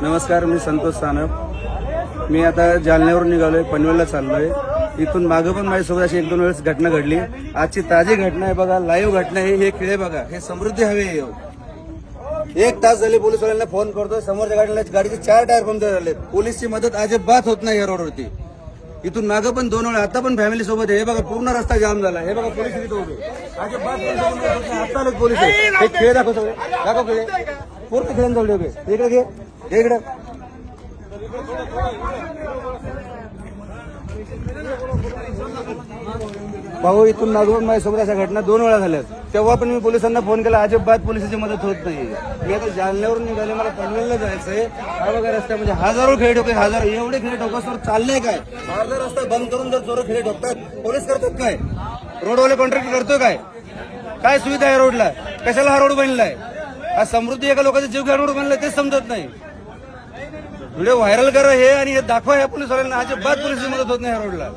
नमस्कार, मी संतोष सानप. मी आता जालन्यावरून निघालोय, पनवेलला चाललोय. इथून मागं पण माझ्यासोबत अशी 1-2 वेळेस घटना घडली. आजची ताजी घटना आहे बघा, लाईव्ह घटना आहे. हे खिळे बघा, हे समृद्धी हवे. 1 तास झाले पोलिसवाल्यांना फोन करतोय. समोरच्या गाडीचे 4 टायर पंक्चर झाले. पोलीसची मदत अजिबात होत नाही या रोडवरती. इथून मागं पण 2 वेळा, आता पण फॅमिली सोबत आहे. हे बघा, पूर्ण रस्ता जाम झाला. हे बघा, पोलीस इथे उभे. अजिबात आता आले पोलीस. हे खेळ दाखव, सगळे दाखव खेळ. पूर्ण खेळांना जवळ उभे. इकडे घे, इकडे. भाऊ, इथून मागून माझ्यासोबत अशा घटना 2 वेळा झाल्यात. तेव्हा पण मी पोलिसांना फोन केला, अजिबात पोलिसांची मदत होत नाही. मी आता जालन्यावरून निघाले, मला पनवेलला जायचंय. हा बघा रस्ता, म्हणजे हजारो खेळ ठोके, हजारो एवढे खेळ ठोकासवर चाललंय काय? अर्धा रस्ता बंद करून जर चोर खेळ ठोकतात, पोलीस करतात काय? रोडवाले कॉन्ट्रॅक्ट करतो काय? काय सुविधा आहे रोडला? कशाला हा रोड बनलाय? हा समृद्धी एका लोकांचा जीव घ्या रोड बनलाय, तेच समजत नाही. व्हिडिओ व्हायरल करा हे आणि हे दाखवा या पोलिसवाल्यांना. अजिबात पोलिसांची मदत होत नाही या रोडला.